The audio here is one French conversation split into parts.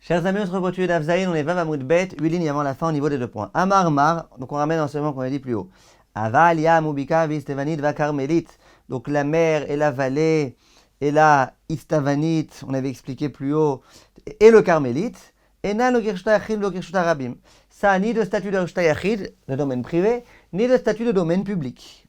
Chers amis, on se retrouve d'Afzaïn, on est 20 Vamoud Bet, 8 lignes avant la fin au niveau des 2 points. Amar Mar, donc on ramène l'enseignement qu'on a dit plus haut. Aval, Yam, Ubika, Vistevanit, Va Carmélit. Donc la mer et la vallée et la Istavanit, on avait expliqué plus haut, et le Carmélite. Et na lo Girshuta Yachid, lo Girshuta Rabim. Ça ni de statut de Girshuta Yachid, de domaine privé, ni de statut de domaine public.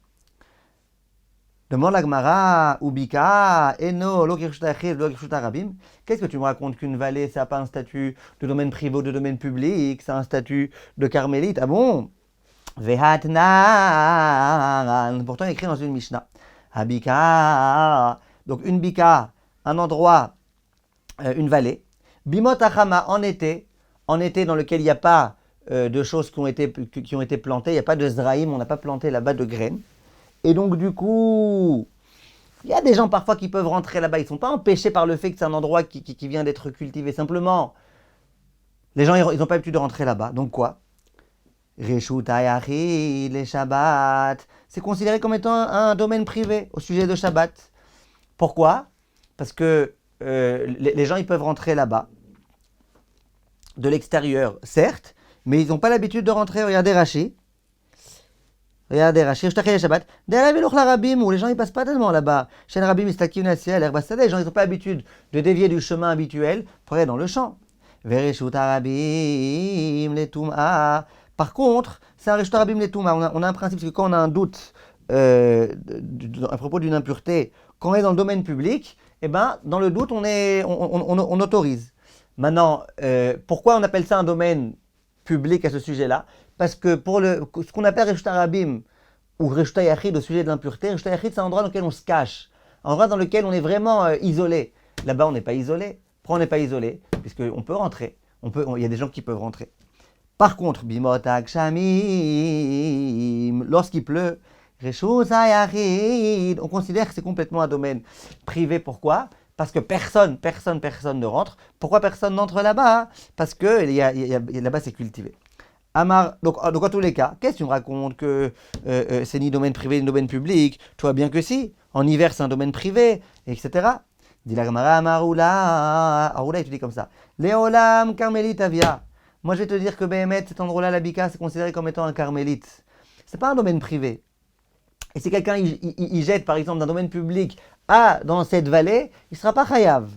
Demande la Gemara, Ubika, Eno, lo Girshuta Yachid, lo Girshuta Rabim. Qu'est-ce que tu me racontes qu'une vallée, ça n'a pas un statut de domaine privé ou de domaine public, c'est un statut de carmélite? Ah bon? Vehatnan. Pourtant, écrit dans une Mishnah. Habika. Donc, une bika, un endroit, une vallée. Bimot achama, en été dans lequel il n'y a pas de choses qui ont été plantées, il n'y a pas de zraïm, on n'a pas planté là-bas de graines. Et donc, du coup, il y a des gens parfois qui peuvent rentrer là-bas. Ils ne sont pas empêchés par le fait que c'est un endroit qui vient d'être cultivé. Simplement, les gens, ils n'ont pas l'habitude de rentrer là-bas. Donc quoi? Reshut hayachid, les Shabbat. C'est considéré comme étant un domaine privé au sujet de Shabbat. Pourquoi? Parce que les gens, ils peuvent rentrer là-bas, de l'extérieur, certes, mais ils n'ont pas l'habitude de rentrer. Regardez Rashi. Regardez Rashi, Shabbat. Les gens, ils passent pas tellement là-bas. Les gens, ils n'ont pas l'habitude de dévier du chemin habituel pour aller dans le champ. Par contre, c'est un Reshut Rabim Letuma. On a un principe, c'est que quand on a un doute à propos d'une impureté, quand on est dans le domaine public, eh ben, dans le doute, on autorise. Maintenant, pourquoi on appelle ça un domaine public à ce sujet-là? Parce que pour ce qu'on appelle Reshut Rabim ou Reshut Yachid au sujet de l'impureté, Reshut Yachid, c'est un endroit dans lequel on se cache, un endroit dans lequel on est vraiment isolé. Là-bas, on n'est pas isolé. Pourquoi on n'est pas isolé? Puisqu'on peut rentrer. Il y a des gens qui peuvent rentrer. Par contre, Bimot Akshamim, lorsqu'il pleut, Reshut Yachid, on considère que c'est complètement un domaine privé. Pourquoi? Parce que personne ne rentre. Pourquoi personne n'entre là-bas? Parce que là-bas, c'est cultivé. Amar, donc en tous les cas, qu'est-ce que tu me racontes que c'est ni domaine privé ni domaine public? Tu vois bien que si. En hiver, c'est un domaine privé, etc. Dit la Gemara, Amaroula, il te dit comme ça. Léolam Carmélite Avia. Moi, je vais te dire que Béhémet, cet endroit-là, la Bika, c'est considéré comme étant un carmélite. C'est pas un domaine privé. Et si quelqu'un il jette, par exemple, d'un domaine public dans cette vallée, il ne sera pas chayav.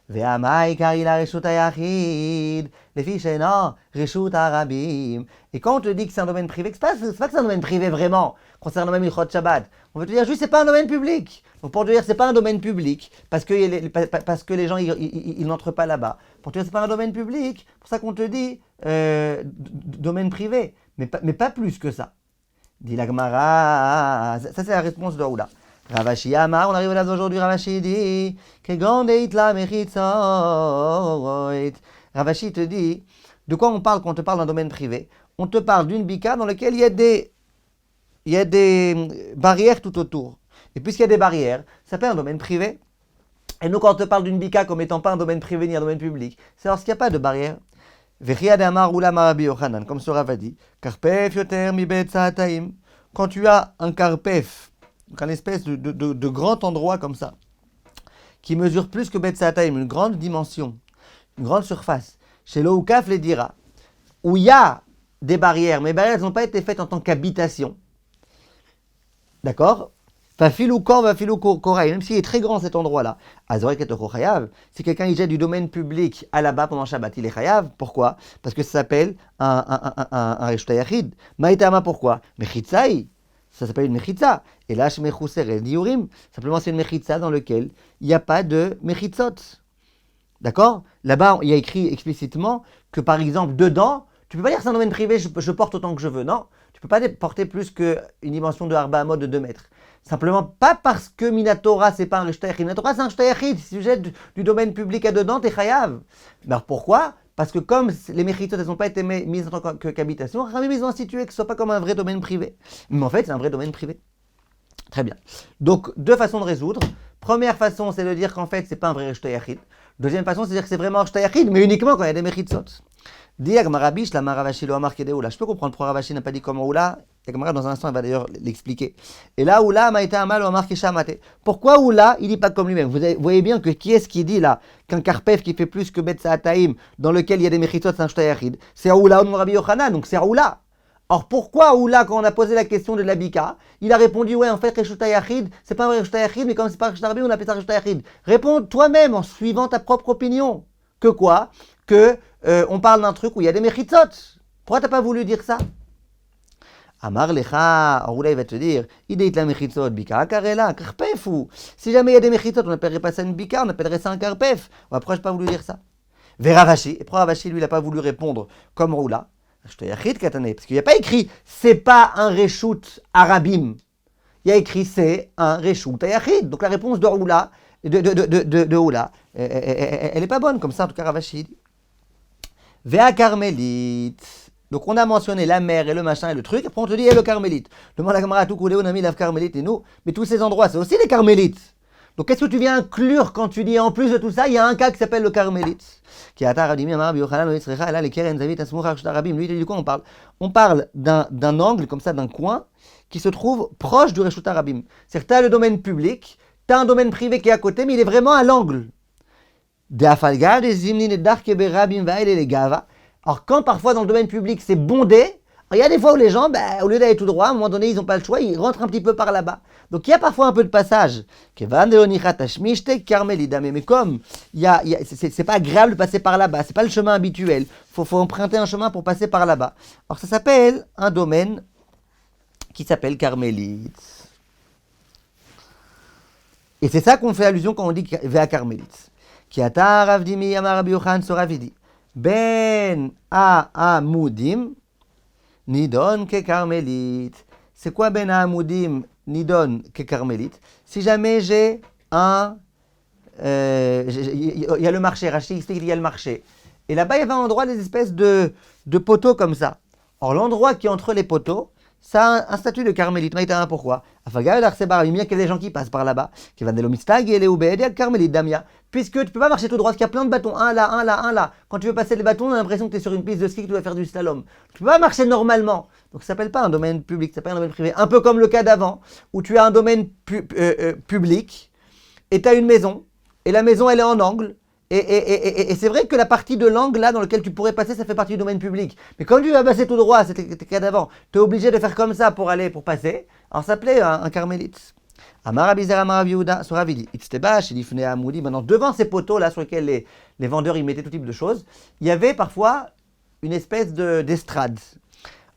Ve'amai karila reshut hayachid, les fiches non, reshut harabim. Et quand on te dit que c'est un domaine privé, c'est pas que c'est un domaine privé vraiment, concernant même Ilchot Shabbat. On veut te dire juste c'est pas un domaine public. Donc pour te dire c'est pas un domaine public, parce que les gens ils n'entrent pas là-bas. Pour te dire c'est pas un domaine public, pour ça qu'on te dit domaine privé, mais pas plus que ça. Dit la Gemara, ça c'est la réponse de Raoula. Ravashi Amar, on arrive là aujourd'hui, Ravashi dit Kegandeit la mechitzot. Ravashi te dit, de quoi on parle quand on te parle d'un domaine privé? On te parle d'une bika dans laquelle il y a des barrières tout autour. Et puisqu'il y a des barrières, ça s'appelle un domaine privé. Et nous, quand on te parle d'une bika comme étant pas un domaine privé ni un domaine public, c'est lorsqu'il n'y a pas de barrière. Vechia de Amar Ula Marabi Yochanan, comme ce Rav a dit, Karpef yoter mi bet saataim. Quand tu as un karpef, donc un espèce de grand endroit comme ça, qui mesure plus que Bet Saataim, une grande dimension, une grande surface, chez l'Oukaf les dira, où il y a des barrières, mais les barrières n'ont pas été faites en tant qu'habitation. D'accord? Fafilou Kor, Fafilou Koraï, même s'il est très grand cet endroit-là. Azorek et Chayav, si quelqu'un il jette du domaine public à là-bas pendant Shabbat, il est Chayav. Pourquoi? Parce que ça s'appelle un Reshut Yachid. Maïtama, pourquoi? Mechitzaï. Ça s'appelle une mechitza. Et là, chez Mechouser et Diurim, simplement c'est une mechitza dans laquelle il n'y a pas de mechitzot. D'accord? Là-bas, il y a écrit explicitement que par exemple, dedans, tu ne peux pas dire que c'est un domaine privé, je porte autant que je veux. Non, tu ne peux pas porter plus qu'une dimension de Arba Amod de 2 mètres. Simplement, pas parce que Minatora, c'est pas un Reshut Yachid. Minatora, c'est un Reshut Yachid. Si tu jettes du domaine public à dedans, t'es chayav. Alors pourquoi? Parce que comme les mechitzot, elles n'ont pas été mises en tant qu'habitation, Ramim, ils ont institué que ce ne soit pas comme un vrai domaine privé. Mais en fait, c'est un vrai domaine privé. Très bien. Donc, 2 façons de résoudre. Première façon, c'est de dire qu'en fait, ce n'est pas un vrai Reshut Yachid. Deuxième façon, c'est de dire que c'est vraiment un Reshut Yachid, mais uniquement quand il y a des mechitzot. Dit Agmara Bish, la Maravashi lo Amar Kedeoula. Je peux comprendre pourquoi Ravashi n'a pas dit comme Oula. Agmara, dans un instant, il va d'ailleurs l'expliquer. Et là, Oula m'a été un mal au Amar Keshamate. Pourquoi Oula, il dit pas comme lui-même? Vous voyez bien que qui est-ce qui dit là qu'un Karpef qui fait plus que Betsa Ataim, dans lequel il y a des Mechitot, c'est un Shtayachid? C'est Oula ou Rabbi Yochanan, donc c'est Oula. Or pourquoi Oula, quand on a posé la question de la Bika, il a répondu ouais, en fait, Reshuta Yachid, c'est pas un vrai Reshuta Yachid, mais comme c'est pas Reshuta Rabbi, on appelle ça Reshuta Yachid. Réponds toi-même en suivant ta propre opinion. Que quoi? Que on parle d'un truc où il y a des Mechitzot. Pourquoi t'as pas voulu dire ça? Amar Lecha, Oula il va te dire, ideit la Mechitzot, Bika, Karela, Karpef ou. Si jamais il y a des Mechitzot, on n'appellerait pas ça une Bika, on appellerait ça un Karpef. Pourquoi j'ai pas voulu dire ça? Veravashi, et pourquoi Ravashi lui il n'a pas voulu répondre comme Oula? Parce qu'il n'y a pas écrit c'est pas un reshoot arabim. Il y a écrit c'est un reshoot ayachid. Donc la réponse de Oula, de Oula, elle n'est pas bonne, comme ça en tout cas Ravashi. Vea carmélite. Donc on a mentionné la mer et le machin et le truc, après on te dit le carmélite. Demande la camarade tout coulé, on a mis la carmélite et nous, mais tous ces endroits c'est aussi les carmélites. Donc qu'est-ce que tu viens inclure quand tu dis en plus de tout ça, il y a un cas qui s'appelle le carmélite. Lui, du coup, on parle d'un angle, comme ça, d'un coin, qui se trouve proche du Reshut Harabim. C'est-à-dire que tu as le domaine public, tu as un domaine privé qui est à côté, mais il est vraiment à l'angle. Alors, quand parfois dans le domaine public c'est bondé, il y a des fois où les gens, au lieu d'aller tout droit, à un moment donné, ils n'ont pas le choix, ils rentrent un petit peu par là-bas. Donc il y a parfois un peu de passage. Mais comme c'est pas agréable de passer par là-bas, c'est pas le chemin habituel. Faut emprunter un chemin pour passer par là-bas. Alors ça s'appelle un domaine qui s'appelle carmélite. Et c'est ça qu'on fait allusion quand on dit Vea carmélite. Ki ata Ravdimi Amar Rabbi Yochanan Soravidi. Ben Amudim Nidon ke carmélite. C'est quoi Ben Amudim Nidon ke carmélite? Si jamais j'ai un... Il y a le marché, Rachid explique qu'il y a le marché. Et là-bas, il y avait un endroit, des espèces de poteaux comme ça. Or, l'endroit qui est entre les poteaux, ça a un statut de carmélite. Maïta, pourquoi? Il y a des gens qui passent par là-bas. Puisque tu ne peux pas marcher tout droit, parce qu'il y a plein de bâtons. Un là, un là, un là. Quand tu veux passer les bâtons, on a l'impression que tu es sur une piste de ski, que tu vas faire du slalom. Tu ne peux pas marcher normalement. Donc ça ne s'appelle pas un domaine public, ça s'appelle un domaine privé. Un peu comme le cas d'avant, où tu as un domaine public, et tu as une maison, et la maison elle est en angle. Et c'est vrai que la partie de l'angle là dans lequel tu pourrais passer, ça fait partie du domaine public. Mais quand tu vas passer tout droit, c'était le cas d'avant, tu es obligé de faire comme ça pour passer. Alors ça s'appelait un carmélite. Amar Abizar Amar Aviouda Soravidi. Itztebash, il ifne Amoudi. Maintenant, devant ces poteaux là sur lesquels les vendeurs y mettaient tout type de choses, il y avait parfois une espèce d'estrade.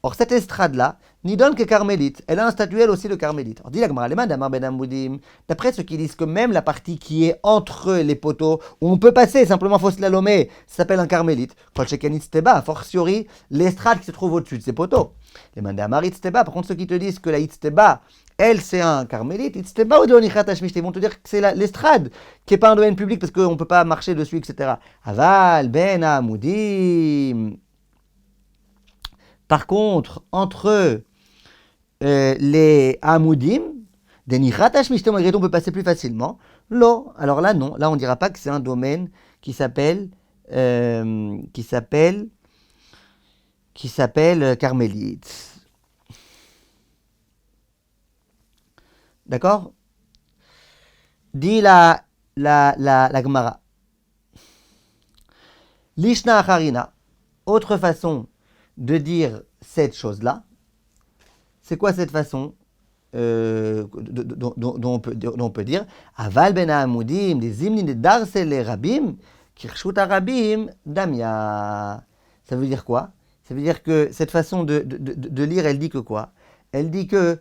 Or cette estrade là, Nidon que carmélite, elle a un statut elle aussi de carmélite. Alors dit la Gemara, d'après ceux qui disent que même la partie qui est entre les poteaux, où on peut passer, simplement faut slalomer, ça s'appelle un carmélite. Quand chez Kenitsteba, a fortiori, l'estrade qui se trouve au-dessus de ces poteaux. Les mandamar Itzteba, par contre ceux qui te disent que la Itzteba, elle c'est un carmélite, Itzteba ou de Onichatashmishte, ils vont te dire que c'est l'estrade, qui n'est pas un domaine public parce qu'on ne peut pas marcher dessus, etc. Aval, Ben Amoudim. Par contre, entre les Amoudim, des Nichatash Mishtem, malgré tout, on peut passer plus facilement. Lo, alors là, non. Là, on ne dira pas que c'est un domaine qui s'appelle carmélite. D'accord? Dit la Gemara. Lishna Acharina, autre façon de dire cette chose-là. C'est quoi cette façon dont on peut dire Aval ben Amoudim, des imnin de darsel les rabim, kirshut arabim, damia. Ça veut dire quoi? Ça veut dire que cette façon de lire, elle dit que quoi? Elle dit que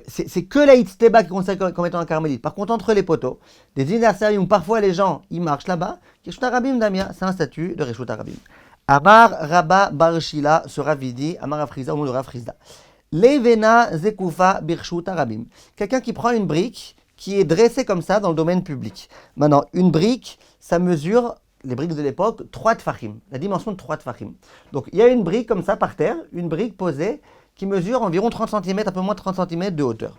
c'est que la Itzteba qui est considérée comme étant un carmélite. Par contre, entre les poteaux, des inarsaries où parfois les gens ils marchent là-bas, kirshut arabim, damia, c'est un statut de reshut arabim. Amar Rabba Barshila se Ravidi, Amar Afrizda au nom de Rafrizda. Levena Zekufa Birshut Arabim. Quelqu'un qui prend une brique qui est dressée comme ça dans le domaine public. Maintenant, une brique, ça mesure, les briques de l'époque, 3 tfachim, la dimension de 3 tfachim. Donc, il y a une brique comme ça par terre, une brique posée qui mesure environ 30 cm, un peu moins de 30 cm de hauteur.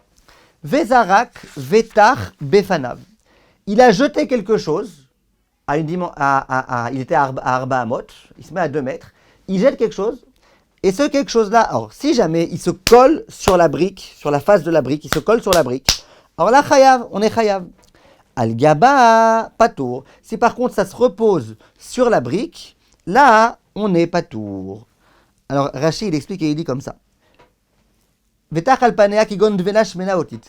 Vezarak Vetach Befanav. Il a jeté quelque chose. Il était à Arba Amot, il se met à 2 mètres, il jette quelque chose, et ce quelque chose-là, alors si jamais il se colle sur la brique, sur la face de la brique, il se colle sur la brique, alors là, chayav, on est chayav. Al-gaba, patour. Si par contre ça se repose sur la brique, là, on est patour. Alors Rashi, il explique et il dit comme ça. Vetach alpanea kigon dvena shmena otit.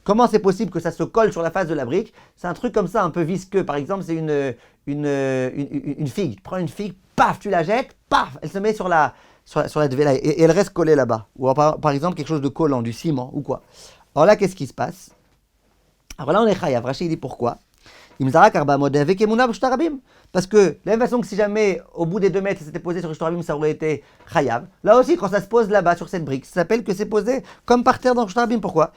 Comment c'est possible que ça se colle sur la face de la brique? C'est un truc comme ça, un peu visqueux. Par exemple, c'est une figue. Tu prends une figue, paf, tu la jettes, paf, elle se met sur la dvela et elle reste collée là-bas. Ou par exemple, quelque chose de collant, du ciment ou quoi. Alors là, qu'est-ce qui se passe? Alors là, on est chayav. Rashi, il dit pourquoi? Parce que, de la même façon que si jamais au bout des 2 mètres ça s'était posé sur Shtarabim, ça aurait été chayav. Là aussi, quand ça se pose là-bas sur cette brique, ça s'appelle que c'est posé comme par terre dans Shtarabim. Pourquoi?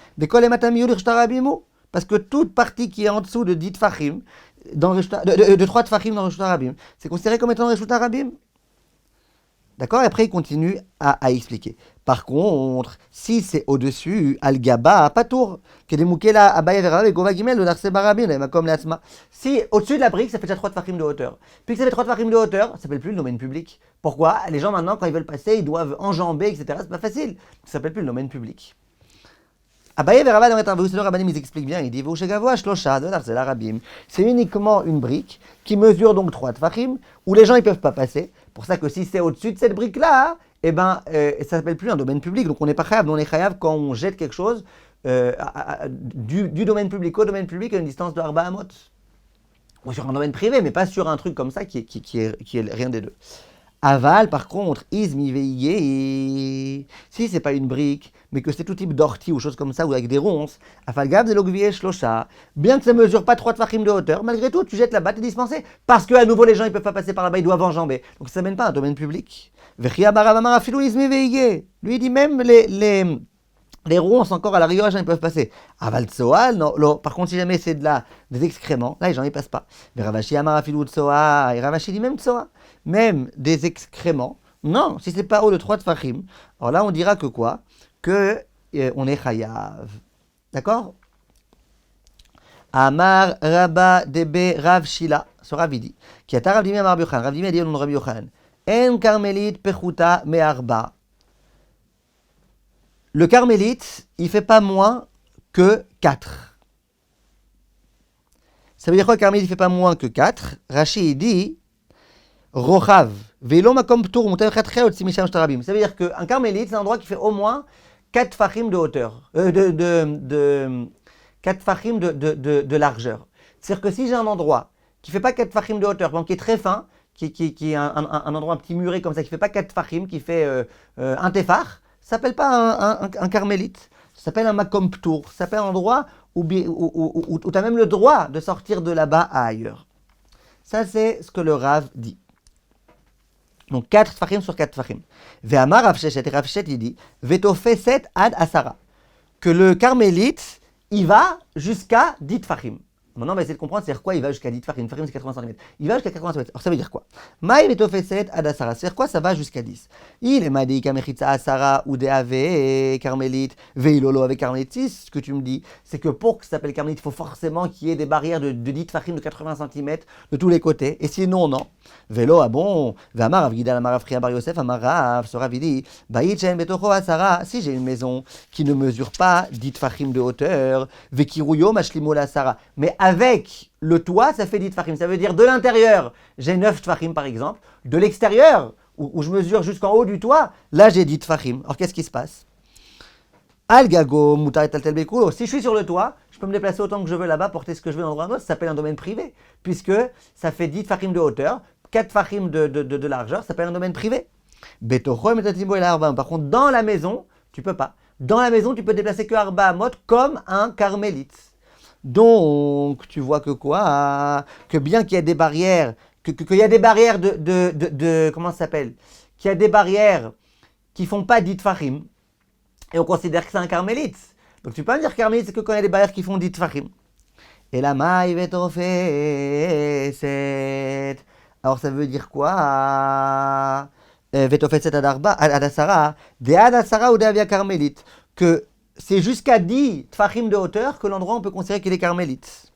Parce que toute partie qui est en dessous de 10 tfachim, de 3 tfachim dans Shtarabim, c'est considéré comme étant Shtarabim. D'accord? Et après, il continue à expliquer. Par contre, si c'est au-dessus, al-gaba, patour, que des moukela, abaye vera, et gova gimel, le darse barabin, et makom l'asma. Si au-dessus de la brique, ça fait déjà 3 tfachim de hauteur. Puis que ça fait 3 tfachim de hauteur, ça s'appelle plus le domaine public. Pourquoi? Les gens maintenant, quand ils veulent passer, ils doivent enjamber, etc. C'est pas facile. Ça s'appelle plus le domaine public. Abaye vera, dans le rabbanim, ils expliquent bien, il dit, vous shegavoa, shlosha, de darse l'arabim. C'est uniquement une brique qui mesure donc 3 tfachim, où les gens ils peuvent pas passer. Pour ça que si c'est au-dessus de cette brique-là, eh ben, ça s'appelle plus un domaine public. Donc on n'est pas chayav, on est chayav quand on jette quelque chose du domaine public au domaine public à une distance de Arba Amot. Ou sur un domaine privé, mais pas sur un truc comme ça qui est rien des deux. Aval, par contre, izmi veillé, si c'est pas une brique, mais que c'est tout type d'ortie ou choses comme ça, ou avec des ronces, afalgav de l'ogvier shlosha, bien que ça mesure pas 3 tfachim de hauteur, malgré tout, tu jettes là-bas, t'es dispensé, parce que à nouveau les gens ils peuvent pas passer par là-bas, ils doivent enjamber. Donc ça mène pas à un domaine public. Vechia baravamar afilou izmi veillé. Lui il dit même les ronces encore à la rigueur, les gens ils peuvent passer. Aval tsoal, non, par contre si jamais c'est des excréments, là les gens ils passent pas. Veravashi amar afilou tsoa, et Ravashi dit même tsoa. Même des excréments, non, si c'est pas haut de 3 tfachim, alors là on dira que quoi? Que on est chayav. D'accord? Amar Rabba Debe Rav Shila, ce Rav dit, qui a Rav Dimi Amar Biyochan, Rav Dimi a dit au nom de Rabbi Yochanan, En Carmélite Pechuta Me'arba. Le carmélite, il fait pas moins que 4. Ça veut dire quoi, le carmélite, il fait pas moins que 4? Rashi dit, Rochav, Velo Makom Ptur, Mouter Khatreot Simisham Shtarabim. Ça veut dire qu'un carmélite, c'est un endroit qui fait au moins 4 fachim de hauteur, 4 fachim de largeur. C'est-à-dire que si j'ai un endroit qui fait pas 4 fachim de hauteur, donc qui est très fin, qui est un endroit un petit muré comme ça, qui fait pas 4 fachim, qui fait un tefar, ça s'appelle pas un carmélite, ça s'appelle un makom ptour, ça s'appelle un endroit où tu as même le droit de sortir de là-bas à ailleurs. Ça, c'est ce que le Rav dit. Donc 4 tfachim sur 4 tfachim. Ve'amar Rav Sheshet, et Rav Sheshet il dit, Vetofeset ad asara, que le carmélite, il va jusqu'à 10 tfachim. Maintenant, on va essayer de comprendre, c'est-à-dire quoi il va jusqu'à 10 tfachim. Tfachim, c'est 80 cm. Il va jusqu'à 80 cm. Alors, ça veut dire quoi? Maï vetofeset ad asara, c'est-à-dire quoi ça va jusqu'à 10? Il est madi kamechitza asara ou deave carmélite, veilolo avec carmélite. Ce que tu me dis, c'est que pour que ça s'appelle carmélite, il faut forcément qu'il y ait des barrières de 10 tfachim de 80 cm de tous les côtés. Et sinon, non. Vélo, ah bon, Vamar Avgidal Amarav Priya Bar Yosef Amarav, ce Rav dit, Baïchen Betocho Asara, si j'ai une maison qui ne mesure pas 10 tfachim de hauteur, Vekiruyo Mashlimo la Asara, mais avec le toit, ça fait 10 tfachim. Ça veut dire de l'intérieur, j'ai 9 tfachim par exemple, de l'extérieur, où je mesure jusqu'en haut du toit, là j'ai 10 tfachim. Alors qu'est-ce qui se passe? Al-Gago, Moutar et Taltel Bekulo. Si je suis sur le toit, je peux me déplacer autant que je veux là-bas, porter ce que je veux dans l'endroit autre, ça s'appelle un domaine privé, puisque ça fait 10 tfachim de hauteur, 4 fachim de largeur, ça s'appelle un domaine privé. Par contre, dans la maison, tu peux pas. Dans la maison, tu peux te déplacer que Arba Amot comme un carmélite. Donc, tu vois que quoi? Que bien qu'il y a des barrières, qu'il y a des barrières comment ça s'appelle? Qu'il y a des barrières qui font pas 10 tfachim, et on considère que c'est un carmélite. Donc, tu peux pas me dire carmélite, c'est que quand il y a des barrières qui font 10 tfachim. Et la maï vetofeset. Alors ça veut dire quoi? Vetofeset adasara, de adasara ou de avia carmélite. Que c'est jusqu'à 10 tfachim de hauteur que l'endroit on peut considérer qu'il est carmélite.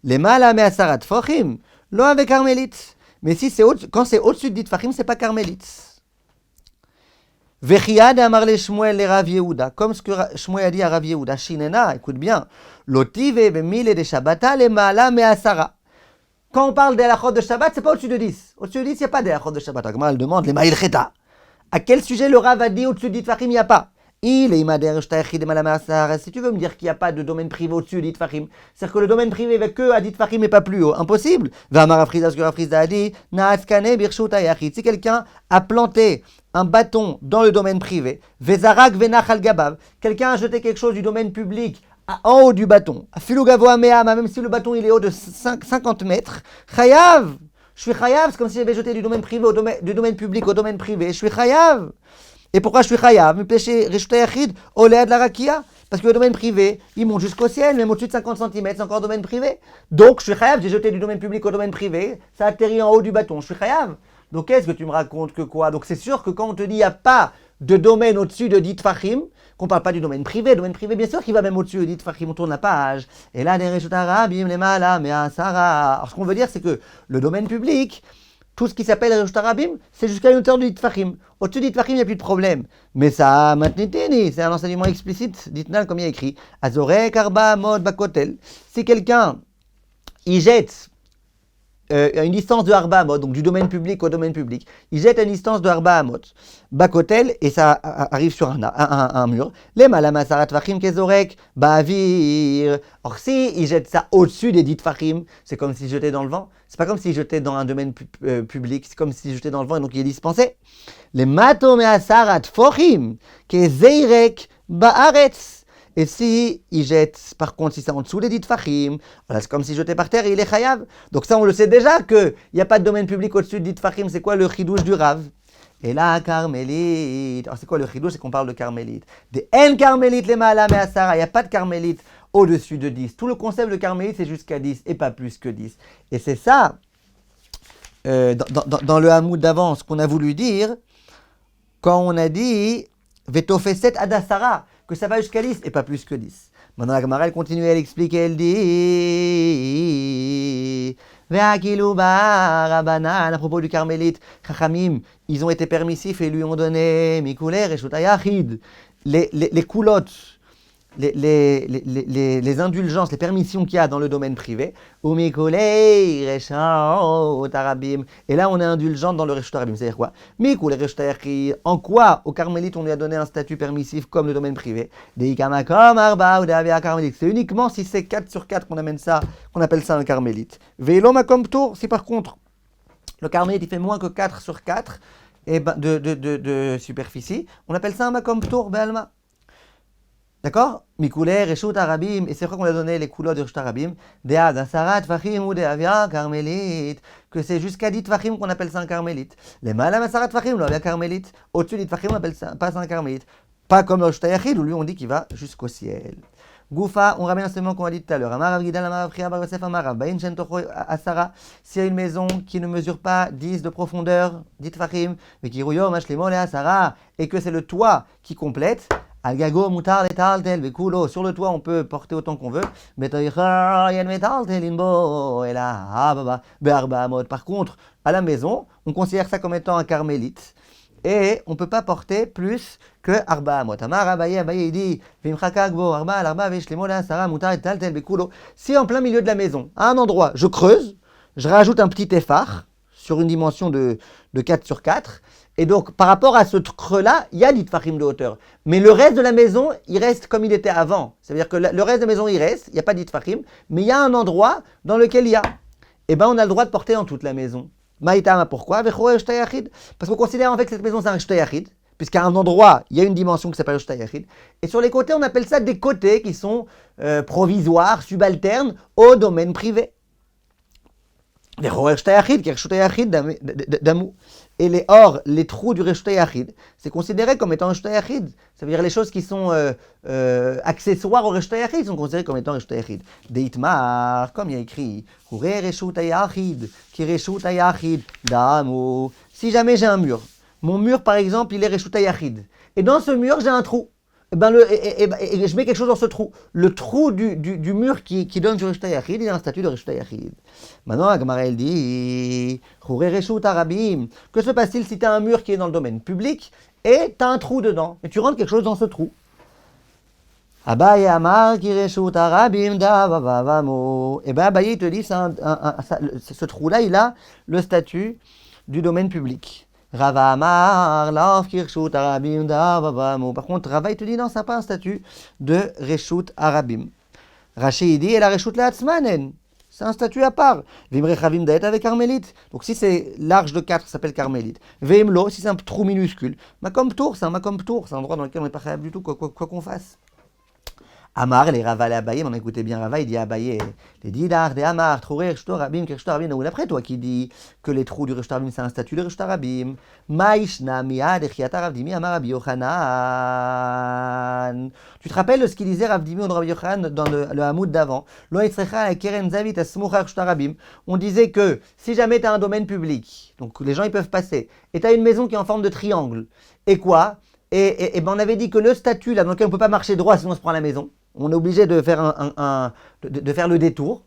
Les malame asara tfachim, l'eau avec carmélite. Mais si c'est quand c'est au-dessus de 10 tfachim, c'est pas carmélite. Vechiyad amar le Shmuel le Rav Yehuda, comme ce que Shmuel a dit à Rav Yehuda, Shinena, écoute bien, Lotive bemile de Shabbata le Maala me'asara. Quand on parle des halachot de Shabbat, c'est pas au-dessus de 10. Au-dessus de 10, il n'y a pas des halachot de Shabbat. La elle demande les Ma'il Cheta. À quel sujet le Rav a dit au-dessus de 10 Tfachim, il n'y a pas. Si tu veux me dire qu'il n'y a pas de domaine privé au-dessus de 10 Tfachim, c'est-à-dire que le domaine privé va que à 10 Tfachim et pas plus haut. Impossible. Ce que Rav Frizda a dit, si quelqu'un a planté un bâton dans le domaine privé, quelqu'un a jeté quelque chose du domaine public en haut du bâton, même si le bâton il est haut de 50 mètres, chayav, je suis chayav, c'est comme si j'avais jeté du domaine privé du domaine public au domaine privé, je suis chayav. Et pourquoi je suis chayav? Parce que le domaine privé, il monte jusqu'au ciel, même au-dessus de 50 cm, c'est encore domaine privé. Donc je suis chayav, j'ai jeté du domaine public au domaine privé, ça atterrit en haut du bâton, je suis chayav. Donc qu'est-ce que tu me racontes que quoi? Donc c'est sûr que quand on te dit il n'y a pas de domaine au-dessus de 10 Tfachim, qu'on ne parle pas du domaine privé bien sûr qu'il va même au-dessus de 10 Tfachim, on tourne la page. Et là, des Reshut Harabim, les Maala, Me'asara. Alors ce qu'on veut dire, c'est que le domaine public, tout ce qui s'appelle Reshut Harabim, c'est jusqu'à une hauteur de 10 Tfachim. Au-dessus de 10 Tfachim, il n'y a plus de problème. Mais ça, matnitini, c'est un enseignement explicite, d'Itnal, comme il y a écrit. Azorek Arba Mod Bakotel. Si quelqu'un, il jette à une distance de Arba Amot, donc du domaine public au domaine public, il jette à une distance de Arba Amot, Bakotel, et ça arrive sur un mur. Les Malamasarat Fachim Kezorek, Ba'avir. Or, si il jette ça au-dessus des 10 Fachim, c'est comme s'il jetait dans le vent. C'est pas comme s'il jetait dans un domaine public, c'est comme s'il jetait dans le vent et donc il est dispensé. Les Matomeasarat Fachim Kezeirek Ba'aretz. Et si il jette, par contre, si c'est en dessous des 10 Tfachim, voilà, c'est comme s'il jetait par terre et il est chayav. Donc ça, on le sait déjà qu'il n'y a pas de domaine public au-dessus de 10 Tfachim. C'est quoi le chidouche du Rav? Et là, carmélite. Alors c'est quoi le chidouche? C'est qu'on parle de carmélite. Des en carmélite, les Maala Me'asara. Il n'y a pas de carmélite au-dessus de 10. Tout le concept de carmélite, c'est jusqu'à 10 et pas plus que 10. Et c'est ça, dans le hamoud d'avant, ce qu'on a voulu dire quand on a dit Vetofeset Adasara, que ça va jusqu'à 10 et pas plus que 10. Maintenant, la Gemara, elle continue, elle explique, elle dit Rabanan, à propos du carmélite, Chachamim, ils ont été permissifs et lui ont donné Mikuler et Shutayachid, les coulottes, les indulgences, les permissions qu'il y a dans le domaine privé. Et là, on est indulgent dans le Reshut Harabim. C'est-à-dire quoi? En quoi, au carmélite, on lui a donné un statut permissif comme le domaine privé? C'est uniquement si c'est 4 sur 4 qu'on amène ça, qu'on appelle ça un carmélite. Si par contre, le carmélite il fait moins que 4 sur 4 et de superficie, on appelle ça un makom tour be'alma. D'accord? Mikuler, Reshut Harabim, et c'est vrai qu'on a donné les coulottes de Reshut Harabim, Dead, Asarat, Fachim ou Deavia, carmélite, que c'est jusqu'à 10 Fachim qu'on appelle ça un carmélite. Les Malam Asarat Fachim, l'avia carmélite, au-dessus de 10 Fachim, on appelle ça pas un carmélite. Pas comme le Reshut Hayachid, où lui on dit qu'il va jusqu'au ciel. Goufa, on ramène un enseignement qu'on a dit tout à l'heure. Amar Gidal, Amar Priya, Bar Yosef, Amar Bain Shen Tocho Asara. S'il y a une maison qui ne mesure pas 10 de profondeur, 10 Fachim, mais qui rouillot, Mashlemol et Asara, et que c'est le toit qui complète, Al-Gago, Moutar, Letal, Tel, Bekulo. Sur le toit, on peut porter autant qu'on veut. Par contre, à la maison, on considère ça comme étant un carmélite. Et on ne peut pas porter plus que Arba Amot. Amar Abaye, il dit si en plein milieu de la maison, à un endroit, je creuse, je rajoute un petit effar sur une dimension de 4 sur 4. Et donc, par rapport à ce creux-là, il y a 10 tfachim de hauteur. Mais le reste de la maison, il reste comme il était avant. C'est-à-dire que le reste de la maison, il reste, il n'y a pas 10 tfachim, mais il y a un endroit dans lequel il y a. Eh bien, on a le droit de porter en toute la maison. Maïtama, pourquoi? Parce qu'on considère en fait que cette maison, c'est un shtayachid, puisqu'à un endroit, il y a une dimension qui s'appelle shtayachid. Et sur les côtés, on appelle ça des côtés qui sont provisoires, subalternes, au domaine privé. Et les trous du Reshut Hayachid, c'est considéré comme étant un Reshut Hayachid. Ça veut dire les choses qui sont accessoires au Reshut Hayachid sont considérées comme étant un Reshut Hayachid. Deitmar, comme il y a écrit, Reshut Hayachid, ki Reshut Hayachid, Damu. Si jamais j'ai un mur, mon mur par exemple, il est Reshut Hayachid. Et dans ce mur, j'ai un trou. et je mets quelque chose dans ce trou. Le trou du mur qui donne sur Reshut HaYachid, il a un statut de Reshut HaYachid. Maintenant, la Gemara, elle dit Chourei Reshut HaRabim. Que se passe-t-il si tu as un mur qui est dans le domaine public et tu as un trou dedans et tu rentres quelque chose dans ce trou? Abaye Amar ki Reshut HaRabim davavamo. Et bien Abaye te dit ce trou-là, il a le statut du domaine public. Rava Amar, Lav Kirshut Arabim Davavamo. Par contre, Rava il te dit non, ça n'a pas un statut de Reshut Arabim. Rashi il dit, et la Reshut Leatzmanen. C'est un statut à part. Vimrechavim Daet avec Carmélite. Donc si c'est large de 4, ça s'appelle Carmélite. Veimlo, si c'est un trou minuscule. Makom Tour, c'est un Makom Tour. C'est un endroit dans lequel on n'est pas capable du tout, quoi qu'on fasse. Amar, les Rava, les Abaye, on écoutait bien Rava, il dit Abaye, les Didar, des Amar, Trouré, Reshut Arabim, Reshut Arabim. Ou d'après toi qui dit que les trous du Reshut Arabim c'est un statut de Reshut Arabim. Maishna miad echiata Rav Dimi Amar Rabbi Yochanan. Tu te rappelles de ce qu'il disait Rav Dimi ou Rabbi Yochanan dans le Hamoud d'avant? Lo yitzrecha keren zavit asmucha Reshut Arabim. On disait que si jamais tu as un domaine public, donc les gens ils peuvent passer, et tu as une maison qui est en forme de triangle, et quoi? Et ben on avait dit que le statut là dans lequel on ne peut pas marcher droit sinon on se prend la maison. On est obligé de faire de faire le détour.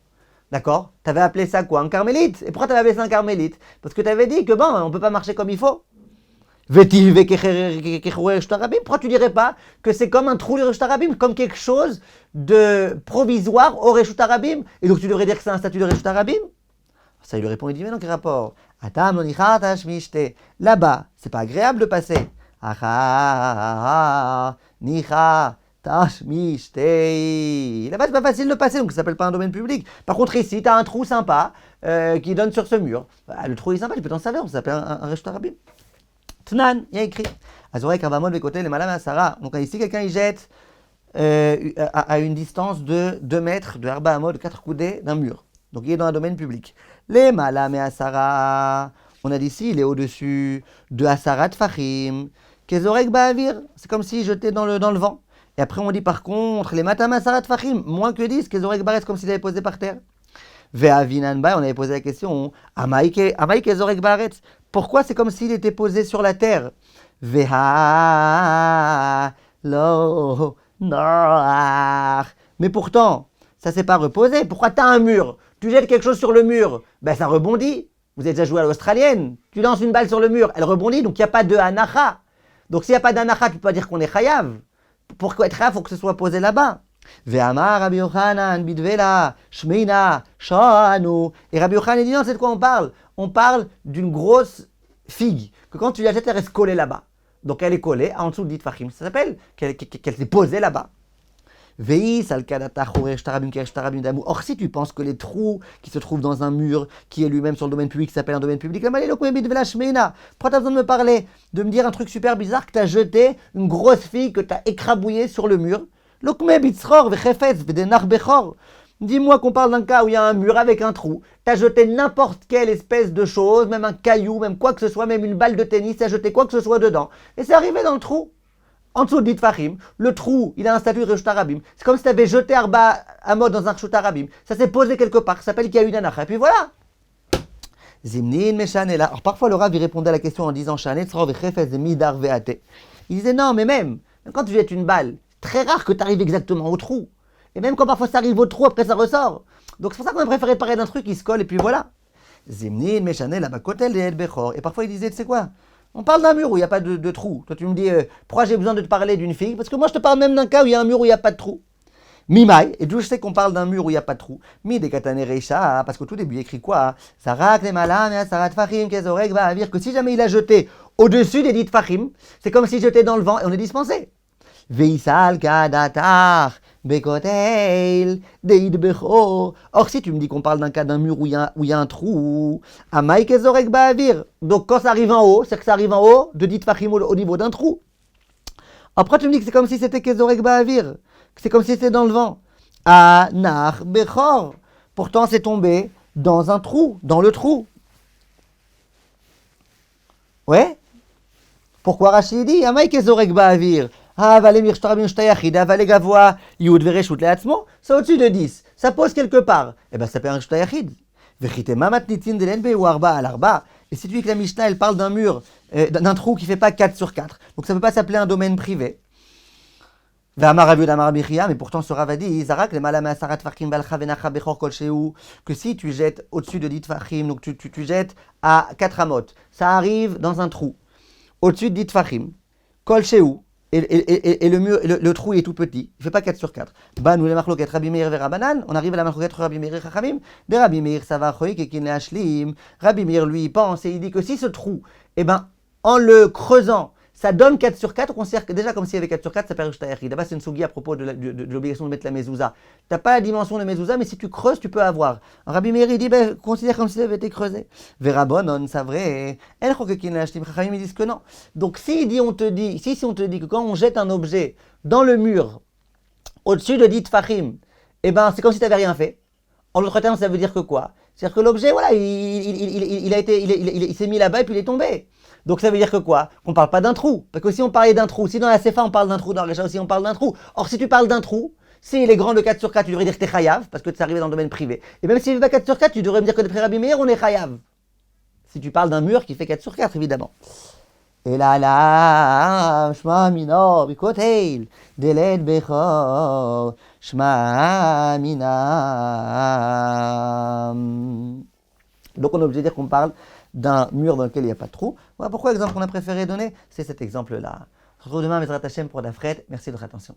D'accord? Tu avais appelé ça quoi? Un carmélite? Et pourquoi tu avais appelé ça un carmélite? Parce que tu avais dit que bon, on ne peut pas marcher comme il faut. Pourquoi tu dirais pas que c'est comme un trou du Reshut Arabim, comme quelque chose de provisoire au Reshut Arabim? Et donc tu devrais dire que c'est un statut de Reshut Arabim? Ça il lui répond, il dit mais non, quel rapport? Là-bas, c'est pas agréable de passer. Nicha. Là-bas, c'est pas facile de passer, donc ça s'appelle pas un domaine public. Par contre, ici, tu as un trou sympa qui donne sur ce mur. Le trou est sympa, tu peux t'en servir, ça s'appelle un Reshut Arabim. Tnan, il y a écrit. Azorek Avamod Vekotel et Malam Asara. Donc ici, quelqu'un il jette à une distance de 2 mètres de Arba Amod, 4 coudées d'un mur. Donc il est dans un domaine public. Les Malam et Asara. On a dit ici, il est au-dessus de Asarat Fahim. Kezorek Ba'avir. C'est comme s'il jetait dans le vent. Et après, on dit par contre, les matam asarat fachim, moins que 10, kezorek baretz, comme s'ils avaient posé par terre. Ve'avinan ba, on avait posé la question, amaike kezorek baretz, pourquoi c'est comme s'il était posé sur la terre? Ve'a lo noach. Mais pourtant, ça s'est pas reposé. Pourquoi tu as un mur? Tu jettes quelque chose sur le mur, ben ça rebondit. Vous avez déjà joué à l'australienne. Tu lances une balle sur le mur, elle rebondit, donc il n'y a pas de anacha. Donc s'il n'y a pas d'anacha, tu peux pas dire qu'on est chayav. Pourquoi être chayav? Il faut que ce soit posé là-bas. Ve'amar Rabbi Yochanan bidvela shmeina shanu. Et Rabbi Yochanan dit non, c'est de quoi on parle? On parle d'une grosse figue que quand tu la jettes, elle reste collée là-bas. Donc elle est collée en dessous de Ditfachim. Ça s'appelle qu'elle s'est posée là-bas. Or, si tu penses que les trous qui se trouvent dans un mur, qui est lui-même sur le domaine public, qui s'appelle un domaine public, pourquoi tu as besoin de me parler, de me dire un truc super bizarre que tu as jeté une grosse fille que tu as écrabouillée sur le mur? Dis-moi qu'on parle d'un cas où il y a un mur avec un trou. Tu as jeté n'importe quelle espèce de chose, même un caillou, même quoi que ce soit, même une balle de tennis, tu as jeté quoi que ce soit dedans. Et c'est arrivé dans le trou. En dessous de Ditfachim, le trou, il a un statut de Reshut Arabim. C'est comme si tu avais jeté Arba Amod dans un Reshut Arabim. Ça s'est posé quelque part, ça s'appelle qu'il y a eu une anacha. Et puis voilà. Zimnin Meshanela. Alors parfois le Rav il répondait à la question en disant Shanet Srov Echefez Midar Veate. Il disait non, mais même quand tu jettes une balle, c'est très rare que tu arrives exactement au trou. Et même quand parfois ça arrive au trou, après ça ressort. Donc c'est pour ça qu'on a préféré parler d'un truc qui se colle et puis voilà. Zimnin Meshanela Bakotel et El Bechor. Et parfois il disait, tu sais quoi? On parle d'un mur où il n'y a pas de trou. Toi, tu me dis, pourquoi j'ai besoin de te parler d'une fille? Parce que moi, je te parle même d'un cas où il y a un mur où il n'y a pas de trou. Mimai, et d'où je sais qu'on parle d'un mur où il n'y a pas de trou. Mi de katane reisha, parce qu'au tout début, il écrit quoi? Sarak le malam et sarat fachim, kezorek va avir, que si jamais il a jeté au-dessus des dites fachim, c'est comme s'il jetait dans le vent et on est dispensé. Veisal kadatar, bekotel, deid becho. Or, si tu me dis qu'on parle d'un cas d'un mur où il y a un trou, amai kezorek ba avir. Donc, quand ça arrive en haut, c'est que ça arrive en haut de dit fachim au niveau d'un trou. Après, tu me dis que c'est comme si c'était kezorek ba avir. C'est comme si c'était dans le vent. Anar bechor. Pourtant, c'est tombé dans un trou, dans le trou. Ouais. Pourquoi Rashi dit amai kezorek ba avir? Ça au-dessus de 10. Ça pose quelque part. Eh bien, ça s'appelle un Reshut HaYachid. Et si tu dis que la Mishnah, elle parle d'un mur, d'un trou qui ne fait pas 4 sur 4, donc ça ne peut pas s'appeler un domaine privé. Mais pourtant ce Rav a dit, Zarak, les malama sarat tfachim balcha venacha bechor kol shehu, que si tu jettes au-dessus de 10 tfachim, donc tu jettes à 4 amot, ça arrive dans un trou, au-dessus de 10 tfachim, kol shehu, et le mur, le trou est tout petit, il ne fait pas 4 sur 4. Bah, nous les marloquet Rabbi Meir vers Rabanan, on arrive à la marloquet Rabbi Meir et Chachamim, de Rabbi Meir, ça va choïk et kin ashlim. Rabbi Meir, lui, pense et il dit que si ce trou, eh ben, en le creusant, ça donne 4 sur 4, on considère que déjà comme s'il y avait 4 sur 4, ça perd le D'abord, c'est une sougi à propos de l'obligation de mettre la mezouza. Tu n'as pas la dimension de mezouza, mais si tu creuses, tu peux avoir. Rabbi Meir, il dit, ben, considère comme si ça avait été creusé. Verabonon, c'est vrai. El chokekin ashlim, Chachamim, ils disent que non. Donc, si on te dit que quand on jette un objet dans le mur, au-dessus de 10 tfachim, eh ben, c'est comme si tu n'avais rien fait. En d'autres termes, ça veut dire que quoi? C'est-à-dire que l'objet, voilà, il s'est mis là-bas et puis il est tombé. Donc ça veut dire que quoi? Qu'on ne parle pas d'un trou. Parce que si on parlait d'un trou, si dans la Sefa on parle d'un trou, dans le Récha aussi on parle d'un trou. Or si tu parles d'un trou, s'il est grand de 4 sur 4, tu devrais dire que tu es chayav, parce que tu es arrivé dans le domaine privé. Et même s'il n'est pas 4 sur 4, tu devrais me dire que d'après Rabbi Meir, on est chayav. Si tu parles d'un mur qui fait 4 sur 4, évidemment. Et là, shma minor, bikoteil, deled bechor, shma minam. Donc on est obligé de dire qu'on parle d'un mur dans lequel il n'y a pas de trou. Voilà pourquoi l'exemple qu'on a préféré donner, c'est cet exemple-là. On se retrouve demain, Bezrat Hashem, pour la frette. Merci de votre attention.